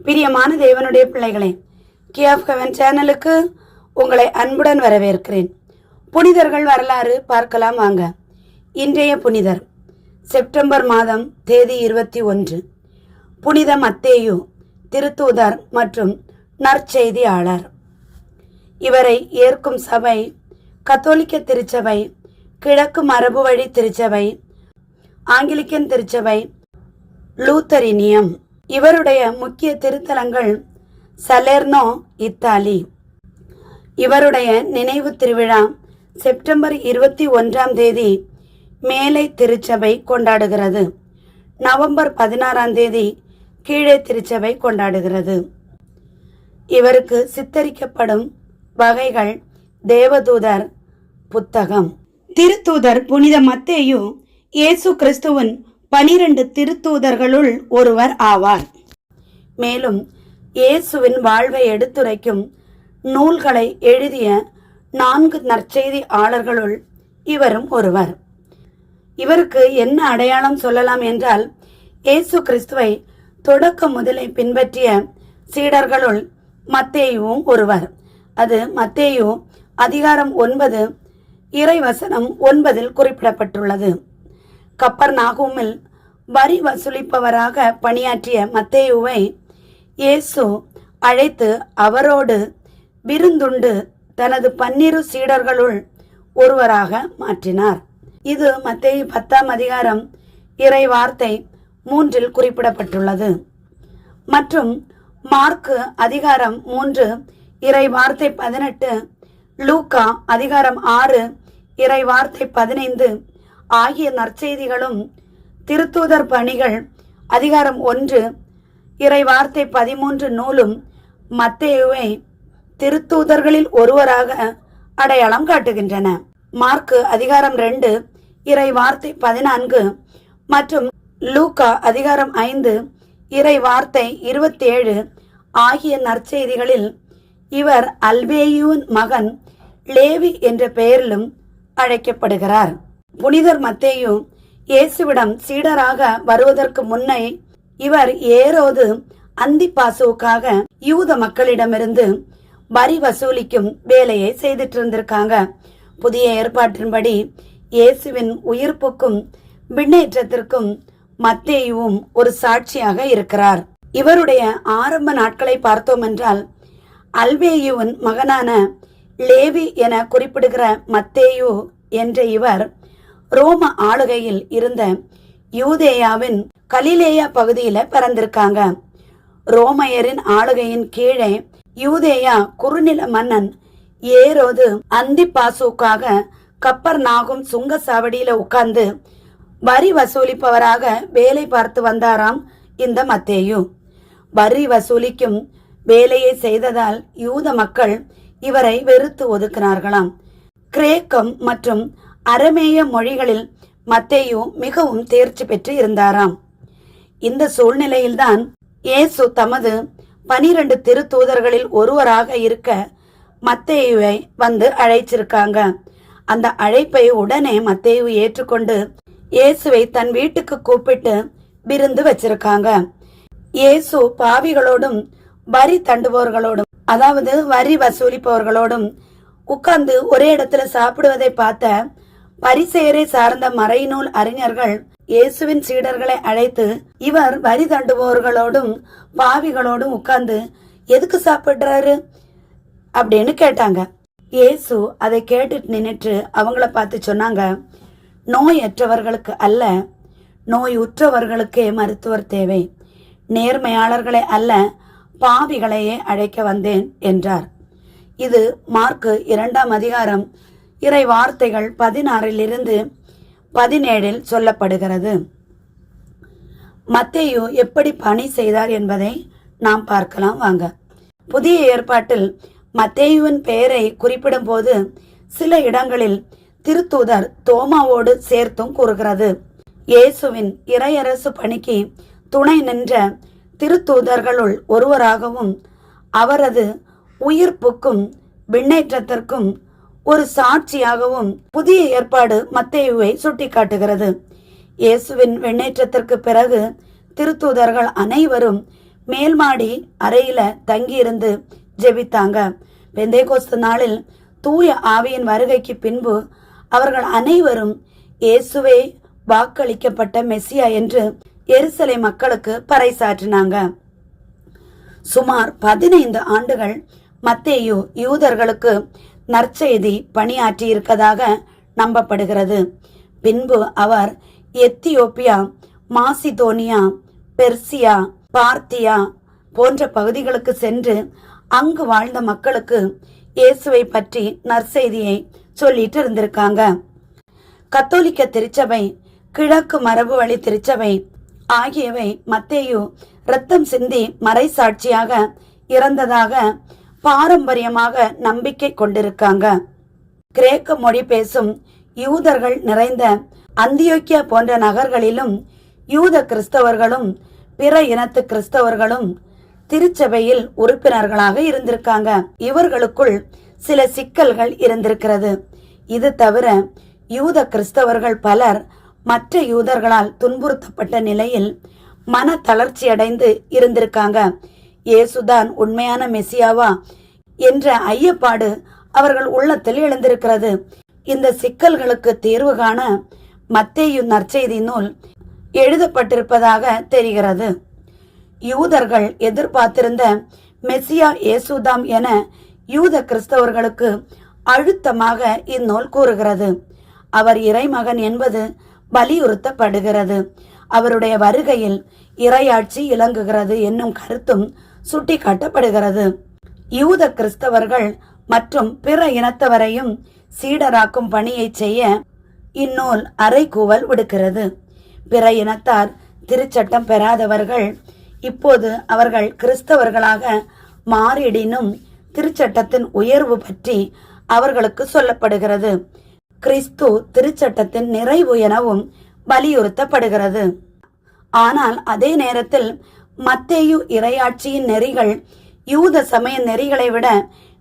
பிரியமான தேவனுடைய பிள்ளைகளே, கீ ஆஃப் ஹெவன் சேனலுக்கு உங்களை அன்புடன் வரவேற்கிறேன். புனிதர்கள் வரலாறு பார்க்கலாம் வாங்க. இன்றைய புனிதர் செப்டம்பர் மாதம் தேதி 21. புனித மத்தேயு, திருத்தூதர் மற்றும் நற்செய்தியாளர். இவரை ஏற்கும் சபை கத்தோலிக்க திருச்சபை, கிழக்கு மரபு வழி திருச்சபை, ஆங்கிலிக்கன் திருச்சபை, லூத்தரினியம். இவருடைய முக்கிய திருத்தலங்கள் சலேர்னோ, இத்தாலி. இவருடைய நினைவு திருவிழா செப்டம்பர் 21ஆம் தேதி மேலை திருச்சபை கொண்டாடுகிறது. நவம்பர் 16ஆம் தேதி கீழே திருச்சபை கொண்டாடுகிறது. இவருக்கு சித்தரிக்கப்படும் வகைகள் தேவதூதர் புத்தகம். திருத்தூதர் புனித மத்தேயு இயேசு கிறிஸ்துவின் 12 திருத்தூதர்களுள் ஒருவர் ஆவார். மேலும் இயேசுவின் வாழ்வை எடுத்துரைக்கும் நூல்களை எழுதிய 4 நற்செய்தியாளர்களுள் இவரும் ஒருவர். இவருக்கு என்ன அடையாளம் சொல்லலாம் என்றால், இயேசு கிறிஸ்துவை தொடக்க முதலை பின்பற்றிய சீடர்களுள் மத்தேயுவும் ஒருவர். அது மத்தேயு அதிகாரம் 9 இறைவசனம் 9 குறிப்பிடப்பட்டுள்ளது. கப்பர்நாகூமில் வரி வசூலிப்பவராக பணியாற்றிய மத்தேயுவை இயேசு அழைத்து அவரோடு விருந்துண்டு தனது 12 சீடர்களுள் ஒருவராக மாற்றினார். இது மத்தேயு 10ஆம் அதிகாரம் இறை வார்த்தை 3 குறிப்பிடப்பட்டுள்ளது. மற்றும் மார்க்கு அதிகாரம் 3 இறை வார்த்தை 18, லூக்கா அதிகாரம் 6 இறை வார்த்தை 15 ஆகிய நற்செய்திகளும் திருத்தூதர் பணிகள் அதிகாரம் 1 இறை வார்த்தை 13 நூலும் மத்தேயுவை திருத்தூதர்களில் ஒருவராக அடையாளம் காட்டுகின்றன. மார்க்கு அதிகாரம் 2 இறை வார்த்தை 14 மற்றும் லூக்கா அதிகாரம் 5 இறை வார்த்தை 27 ஆகிய நற்செய்திகளில் இவர் அல்பேயுவின் மகன் லேவி என்ற பெயரிலும் அழைக்கப்படுகிறார். புனிதர் மத்தேயு இயேசுவிடம் சீடராக வருவதற்கு முன்னே இவர் ஏரோது அந்திப்பாசுவுக்காக யூத மக்களிடமிருந்து வரி வசூலிக்கும் வேலையை செய்துட்டு இருந்திருக்காங்க. புதிய ஏற்பாட்டின்படி இயேசுவின் உயிர்ப்புக்கும் விண்ணேற்றத்திற்கும் மத்தேயுவும் ஒரு சாட்சியாக இருக்கிறார். இவருடைய ஆரம்ப நாட்களை பார்த்தோம் என்றால், அல்பேயுவின் மகனான லேவி என குறிப்பிடுகிற மத்தேயு என்ற இவர் ரோம ஆளுகையில் இருந்த யூதேயாவின் கலிலேயா பகுதியில பிறந்திருக்காங்க. ரோமையரின் ஆளுகையின் கீழே யூதேயா குறுநில மன்னன் ஏரோது அந்திப்பாசுக்காக கப்பர்நாகும் சுங்கசாவடியில உட்கார்ந்து வரி வசூலிப்பவராக வேலை பார்த்து வந்தாராம் இந்த மத்தேயு. வரி வசூலிக்கும் வேலையை செய்ததால் யூத மக்கள் இவரை வெறுத்து ஒதுக்கினார்களாம். கிரேக்கம் மற்றும் அரமேய மொழிகளில் மத்தேயு மிகவும் தேர்ச்சி பெற்று இருந்தாராம். இந்த சூழ்நிலையில்தான் இயேசு தமது 12 திருத்தூதர்களில் ஒருவராக இருக்க மத்தேயுவை வந்து அழைச்சிருக்காங்க. அந்த அழைப்பை உடனே மத்தேயு ஏற்றுக்கொண்டு இயேசுவை தன் வீட்டுக்கு கூப்பிட்டு விருந்து வச்சிருக்காங்க. இயேசு பாவிகளோடும் வரி தண்டுபவர்களோடும், அதாவது வரி வசூலிப்பவர்களோடும் உட்கார்ந்து ஒரே இடத்துல சாப்பிடுவதை பார்த்த பரிசேயரை சார்ந்த மறைநூல் அறிஞர்கள் இயேசுவின் சீடர்களை அழைத்து, இவர் வரி தண்டுபவர்களோடும் பாவிகளோடும் உட்கார்ந்து எதுக்கு சாப்பிடுறாரு அப்படின்னு கேட்டாங்க. இயேசு அதை கேட்டுட்டு நின்னுட்டு அவங்கள பார்த்து சொன்னாங்க, நோயற்றவர்களுக்கு அல்ல, நோய் உற்றவர்களுக்கே மருத்துவர் தேவை. நேர்மையாளர்களை அல்ல, பாவிகளையே அழைக்க வந்தேன் என்றார். இது மார்க்கு 2ஆம் அதிகாரம் இறை வார்த்தைகள் 16 17 சொல்லப்படுகிறது. மத்தேயு எப்படி பணி செய்தார் என்பதை நாம் பார்க்கலாம் வாங்க. புதிய ஏற்பாட்டில் மத்தேயுவின் பெயரை குறிப்பிடும் போது சில இடங்களில் திருத்தூதர் தோமாவோடு சேர்த்தும் கூறுகிறது. இயேசுவின் இறையரசு பணிக்கு துணை நின்ற திருத்தூதர்களுள் ஒருவராகவும் அவரது உயிர்ப்புக்கும் விண்ணேற்றத்திற்கும் ஒரு சாட்சியாகவும் புதிய ஏற்பாடு மத்தேயுவை சுட்டிக்காட்டுகிறது. இயேசுவின் விண்ணேற்றத்திற்கு பிறகு திருத்தூதர்கள் அனைவரும் மேல்மாடி அறையில தங்கியிருந்து ஜெபித்தாங்க. பெந்தேகோஸ்து நாளில் தூய ஆவியின் வருகைக்கு பின்பு அவர்கள் அனைவரும் இயேசுவே வாக்களிக்கப்பட்ட மெசியா என்று எருசலேம் மக்களுக்கு பறைசாற்றினாங்க. சுமார் 15 ஆண்டுகள் மத்தேயு யூதர்களுக்கு நற்செய்தி பணியாற்றி இருக்கதாக நம்பப்படுகிறது. பின்பு அவர் எத்தியோப்பியா, மாசிதோனியா, பெர்சியா, பார்த்தியா போன்ற பகுதிகளுக்கு சென்று அங்கு வாழ்ந்த மக்களுக்கு இயேசுவை பற்றி நற்செய்தியை சொல்லிட்டு இருந்திருக்காங்க. கத்தோலிக்க திருச்சபை, கிழக்கு மரபு வழி திருச்சபை ஆகியவை மத்தேயு இரத்தம் சிந்தி மறைசாட்சியாக இறந்ததாக பாரம்பரியமாக நம்பிக்கை கொண்டிருக்காங்க. கிரேக்க மொழி பேசும் யூதர்கள் நிறைந்த அந்தியோக்கியா போன்ற நகர்களிலும் யூத கிறிஸ்தவர்களும் பிற இனத்து கிறிஸ்தவர்களும் திருச்சபையில் உறுப்பினர்களாக இருந்திருக்காங்க. இவர்களுக்குள் சில சிக்கல்கள் இருந்திருக்கிறது. இது தவிர யூத கிறிஸ்தவர்கள் பலர் மற்ற யூதர்களால் துன்புறுத்தப்பட்ட நிலையில் மன தளர்ச்சி அடைந்து இருந்திருக்காங்க. இயேசுதான் உண்மையான மெசியாவா என்ற ஐயப்பாடு அவர்கள் உள்ளத்தில் எழுந்திருக்கிறது. இந்த சிக்கல்களுக்கு தீர்வு காண மத்தேயு நற்செய்தி நூல் எழுதப்பட்டிருப்பதாக தெரிகிறது. யூதர்கள் எதிர்பார்த்திருந்த மெசியா இயேசுதாம் என யூத கிறிஸ்தவர்களுக்கு அழுத்தமாக இந்நூல் கூறுகிறது. அவர் இறைமகன் என்பது வலியுறுத்தப்படுகிறது. அவருடைய வருகையில் இறையாட்சி இலங்குகிறது என்னும் கருத்தும் சுட்டிக்காட்டப்படுகிறது. யூத கிறிஸ்தவர்கள் மற்றும் பிற இனத்தவரையும் சீடராக்கும் பணியை செய்ய இந்நூல் அறைகூவல் விடுக்கிறது. பிற இனத்தார் திருச்சட்டம் பெறாதவர்கள் இப்போது அவர்கள் கிறிஸ்தவர்களாக மாறிடினும் திருச்சட்டத்தின் உயர்வு பற்றி அவர்களுக்கு சொல்லப்படுகிறது. கிறிஸ்து திருச்சட்டத்தின் நிறைவு எனவும் வலியுறுத்தப்படுகிறது. ஆனால் அதே நேரத்தில் மத்தேயு இறையாட்சியின் நெறிகள் யூத சமய நெறிகளை விட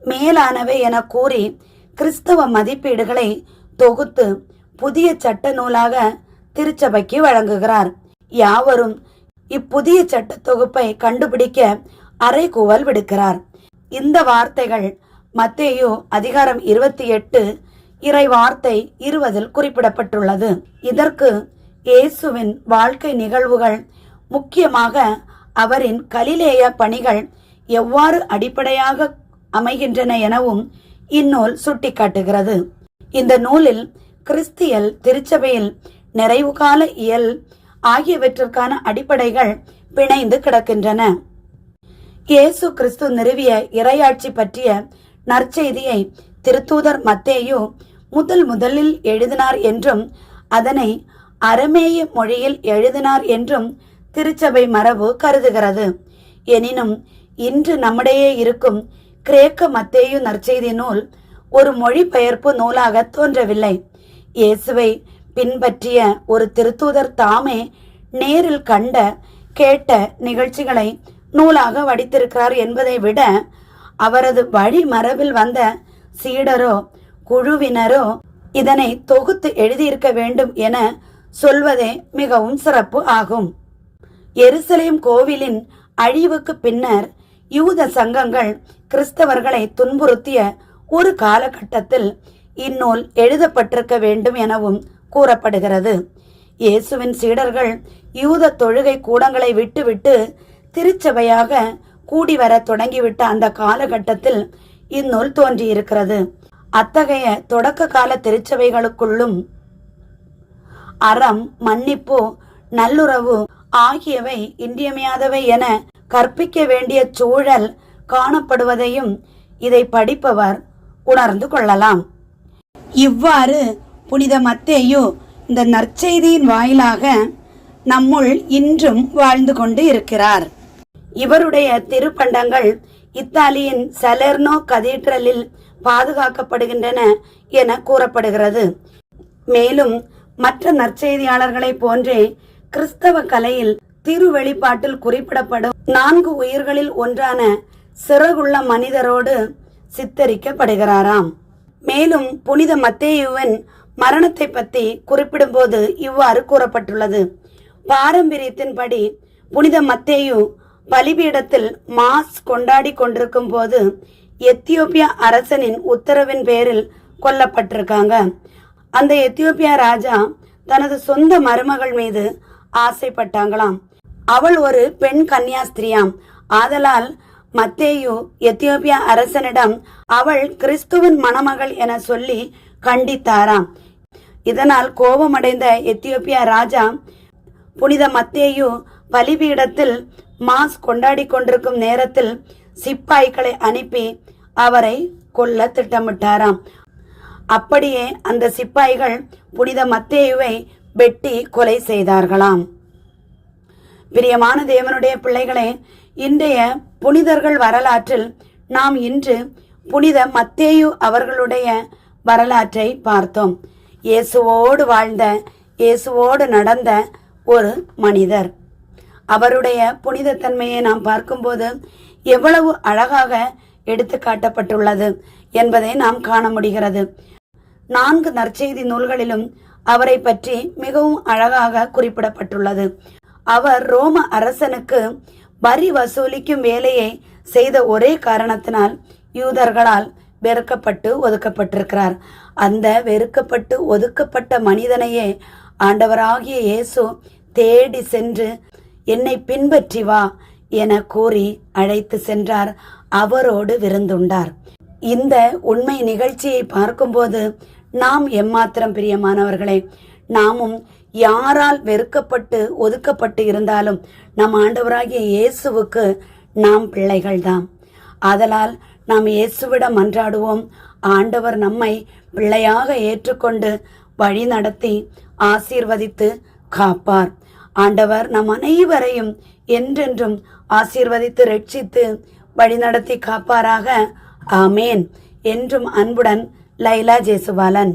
மேலானவை என கூறி கிறிஸ்தவ மதிப்பீடுகளை தொகுத்து புதிய சட்ட நூலாக திருச்சபைக்கு வழங்குகிறார். யாவரும் இப்புதிய சட்ட தொகுப்பை கண்டுபிடிக்க அறைகூவல் விடுக்கிறார். இந்த வார்த்தைகள் மத்தேயு அதிகாரம் 28 இறை வார்த்தை 20 குறிப்பிடப்பட்டுள்ளது. இதற்கு இயேசுவின் வாழ்க்கை நிகழ்வுகள், முக்கியமாக அவரின் கலிலேய பணிகள் எவ்வாறு அடிப்படையாக அமைகின்றன எனவும் இந்நூல் சுட்டிக்காட்டுகிறது. இந்த நூலில் கிறிஸ்தியல் திருச்சபையில் நிறைவு கால இயல் ஆகியவற்றிற்கான அடிப்படைகள் பிணைந்து கிடக்கின்றன. இயேசு கிறிஸ்து நிறுவிய இறையாட்சி பற்றிய நற்செய்தியை திருத்தூதர் மத்தேயு முதலில் எழுதினார் என்றும் அதனை அரமேய மொழியில் எழுதினார் என்றும் திருச்சபை மரபு கருதுகிறது. எனினும் இன்று நம்மிடையே இருக்கும் கிரேக்க மத்தேயு நற்செய்தி நூல் ஒரு மொழிபெயர்ப்பு நூலாக தோன்றவில்லை. இயேசுவை பின்பற்றிய ஒரு திருத்தூதர் தாமே நேரில் கண்ட கேட்ட நிகழ்ச்சிகளை நூலாக வடித்திருக்கிறார் என்பதை விட அவரது வழி மரபில் வந்த சீடரோ குழுவினரோ இதனை தொகுத்து எழுதியிருக்க வேண்டும் என சொல்வதே மிகவும் சிறப்பு ஆகும். எருசலேம் கோவிலின் அழிவுக்கு பின்னர் யூத சங்கங்கள் கிறிஸ்தவர்களை துன்புறுத்திய ஒரு காலகட்டத்தில் இந்நூல் எழுதப்பட்டிருக்க வேண்டும் எனவும் கூறப்படுகிறது. இயேசுவின் சீடர்கள் யூத தொழுகை கூடங்களை விட்டுவிட்டு திருச்சபையாக கூடி வர தொடங்கிவிட்ட அந்த காலகட்டத்தில் இந்நூல் தோன்றியிருக்கிறது. அத்தகைய தொடக்க கால திருச்சபைகளுக்குள்ளும் அறம், மன்னிப்பு, நல்லுறவு ஆகியவை இன்றியமையாதவை என கற்பிக்க வேண்டிய சூழல் காணப்படுவதையும் இதை படிப்பவர் உணர்ந்து கொள்ளலாம். இவ்வாறு புனித மத்தேயு இந்த நற்செய்தியின் வாயிலாக நம்முள் இன்றும் வாழ்ந்து கொண்டு இருக்கிறார். இவருடைய திருப்பண்டங்கள் இத்தாலியின் சலெர்னோ கதீட்ரலில் பாதுகாக்கப்படுகின்றன என கூறப்படுகிறது. மேலும் மற்ற நற்செய்தியாளர்களை போன்றே கிறிஸ்தவ கலையில் திருவெளிப்பாட்டில் குறிப்பிடப்படும் 4 உயிர்களில் ஒன்றான சிறகுள்ள மனிதரோடு சித்தரிக்கப்படுகிறாராம். மேலும் புனித மத்தேயுவின் மரணத்தை பற்றி குறிப்பிடும் போது இவ்வாறு கூறப்பட்டுள்ளது. பாரம்பரியத்தின்படி புனித மத்தேயு பலிபீடத்தில் மாஸ் கொண்டாடி கொண்டிருக்கும் போது எத்தியோப்பியா அரசனின் உத்தரவின் பேரில் கொல்லப்பட்டிருக்காங்க. அந்த எத்தியோப்பியா ராஜா தனது சொந்த மருமகள் மீது ஆசைப்பட்டாங்களாம். அவள் ஒரு பெண் கன்னியாஸ்திரியாம். ஆதலால் மத்தேயு எத்தியோப்பியா அரசனிடம் அவள் கிறிஸ்துவின் மணமகள் என சொல்லி கண்டித்தாராம். இதனால் கோபமடைந்த எத்தியோப்பியா ராஜா புனித மத்தேயு பலிபீடத்தில் மாஸ் கொண்டாடி கொண்டிருக்கும் நேரத்தில் சிப்பாய்களை அனுப்பி அவரை கொல்ல திட்டமிட்டாராம். அப்படியே அந்த சிப்பாய்கள் புனித மத்தேயுவை வெட்டி கொலை செய்தார்களாம். பிரியமான தேவனுடைய பிள்ளைகளே, இன்றைய புனிதர்கள் வரலாற்றில் நாம் இன்று புனித மத்தேயு அவர்களுடைய வரலாற்றை பார்த்தோம். இயேசுவோடு வாழ்ந்த, இயேசுவோடு நடந்த ஒரு மனிதர். அவருடைய புனித தன்மையை நாம் பார்க்கும்போது எவ்வளவு அழகாக எடுத்து காட்டப்பட்டுள்ளது என்பதை நாம் காண முடிகிறது. 4 நற்செய்தி நூல்களிலும் அவரை பற்றி மிகவும் அழகாக குறிப்பிடப்பட்டுள்ளது. அவர் ரோம அரசனுக்கு வரி வசூலிக்கும் வேலையை செய்த ஒரே காரணத்தினால் யூதர்களால் வெறுக்கப்பட்டு ஒதுக்கப்பட்டிருக்கிறார். அந்த வெறுக்கப்பட்டு ஒதுக்கப்பட்ட மனிதனையே ஆண்டவராகிய இயேசு தேடி சென்று என்னை பின்பற்றி வா என கூறி அழைத்து சென்றார். அவரோடு விருந்துண்டார். இந்த உண்மை நிகழ்ச்சியை பார்க்கும்போது நாம் எம்மாத்திரம் பிரியமானவர்களே, நாமும் யாரால் வெறுக்கப்பட்டு ஒதுக்கப்பட்டு இருந்தாலும் நம் ஆண்டவராகிய இயேசுவுக்கு நாம் பிள்ளைகள்தான். ஆதலால் நாம் இயேசுவிடம் மன்றாடுவோம். ஆண்டவர் நம்மை பிள்ளையாக ஏற்றுக்கொண்டு வழி நடத்தி ஆசீர்வதித்து காப்பார். ஆண்டவர் நம் அனைவரையும் என்றென்றும் ஆசீர்வதித்து ரட்சித்து வழிநடத்தி காப்பாராக. ஆமேன். என்றும் அன்புடன் லைலா ஜேசுபாலன்.